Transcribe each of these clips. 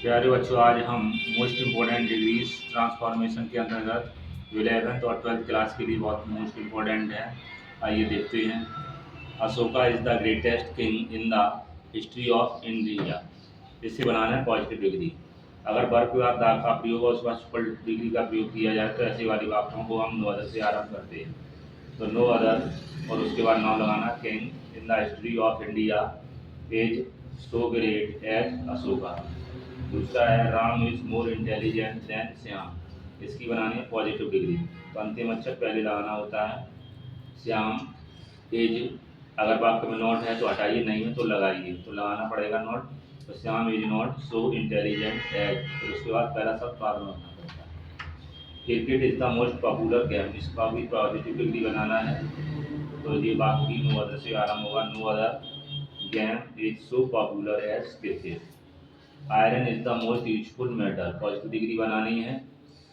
प्यारे बच्चों, आज हम मोस्ट इम्पोर्टेंट डिग्रीज ट्रांसफॉर्मेशन के अंतर्गत 11th और 12th क्लास के लिए बहुत मोस्ट इम्पोर्टेंट है। आइए देखते हैं। Ashoka is the greatest king in the history of India. इसे बनाना है पॉजिटिव डिग्री। अगर वर्ग के बाद दा का प्रयोग और उसके बाद सुपर डिग्री का प्रयोग किया जाए तो ऐसी वाली वाक्यों को हम नो अदर से आरम्भ करते हैं। तो नो अदर और उसके बाद नाम लगाना king in the history of India is so great as Ashoka. दूसरा है Ram is more intelligent than Shyam. इसकी बनानी है पॉजिटिव डिग्री। तो अंतिम अक्षर पहले लगाना होता है। श्याम इज, अगर वाक्य में नॉट है तो हटाइए, नहीं है तो लगाइए, तो लगाना पड़ेगा नॉट। तो Shyam is not so intelligent as, फिर उसके बाद पहला सब बाद में होना पड़ता है। Cricket is the most popular game. इसका भी पॉजिटिव डिग्री बनाना है। तो ये बाकी नो अदर से आरम्भ होगा। No other game is so popular as cricket. Iron is the most useful metal. Positive degree बनानी है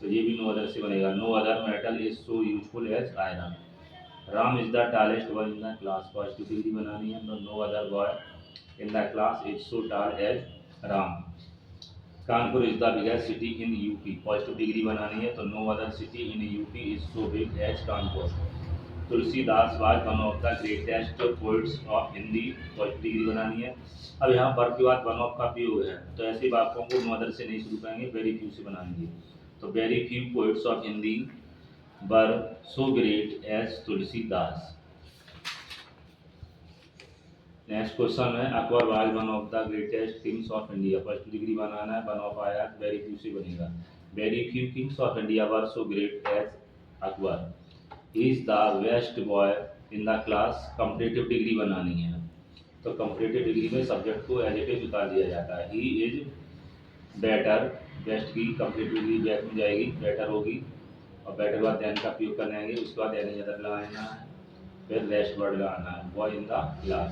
तो ये भी नो अदर से बनेगा। No other metal is so useful as iron. Ram is the tallest boy in the class. Positive degree बनानी है तो no other boy in the class is so tall as Ram. Kanpur is the biggest city in UP. Positive degree बनानी है तो no other city in UP is so big as Kanpur. Tulsidas was one of the greatest poets of Hindi. Positive degree बनानी है। अब यहाँ verb के बाद one of का प्रयोग है तो ऐसे वाक्यों को नो अदर से नहीं शुरू करेंगे, वेरी फ्यू से बनाएंगे। तो very few poets of Hindi were so great as Tulsidas. Next question है Akbar was one of the greatest kings of India. First degree बनाना है, वन ऑफ आया वेरी फ्यू से बनेगा। Very few kings of India were so great as Akbar. He is the best boy in the class. Comparative degree बनानी है तो comparative degree में subject को एडजेक्टिव उतार दिया जाता है। ही इज बेटर, बेस्ट की कंपेरेटिव डिग्री बैक में जाएगी, बेटर होगी और बेटर के बाद देन का प्रयोग करने आएंगे। उसके बाद एनी अदर लगाना है, फिर रेस्ट वर्ड लगाना है। Boy in the class.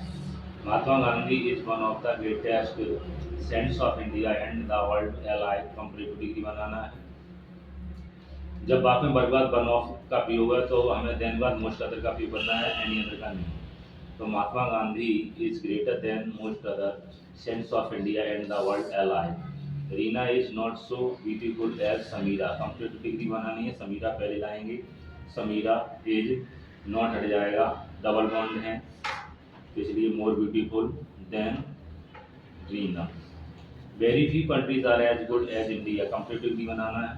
Mahatma Gandhi is one of the greatest saints of India and the world alive. Comparative degree बनाना है। जब वाक्य में वर्ग बाद वन ऑफ का प्रयोग है तो हमें देन बाद मोस्ट अदर का प्रयोग करना है, एनी अदर का नहीं। तो Mahatma Gandhi is greater than most other saints of India and the world alive. Reena is not so beautiful as Sameera. Complete degree बनानी है, समीरा पहले लाएंगे। समीरा इज नॉट हट जाएगा, डबल बॉन्ड है तो इसलिए more beautiful than Reena. Very few countries are as good as India. Complete degree बनाना है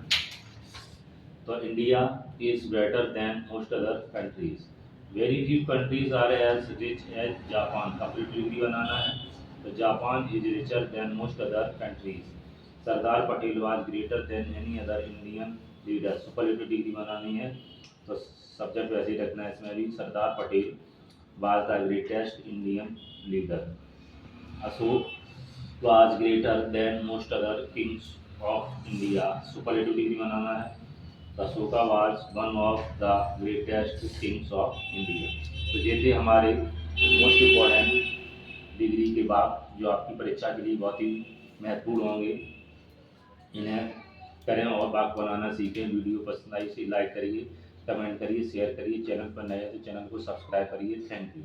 तो India is better than most other countries. Very few countries are as rich as Japan. Complete degree बनाना है तो Japan is richer than most other countries. Sardar Patel was greater than any other Indian leader. Superlative degree बनानी है तो subject वैसे ही रखना है इसमें भी। Sardar Patel was the greatest Indian leader. Ashok was greater than most other kings of India. Superlative degree बनाना है। Ashoka was one of the greatest kings of India. तो ये थे हमारे मोस्ट इम्पोर्टेंट डिग्री के बाद जो आपकी परीक्षा के लिए बहुत ही महत्वपूर्ण होंगे। इन्हें करें और वाक्य बनाना सीखें। वीडियो पसंद आई इसे लाइक करिए, कमेंट करिए, शेयर करिए। चैनल पर नए हैं तो चैनल को सब्सक्राइब करिए। Thank you.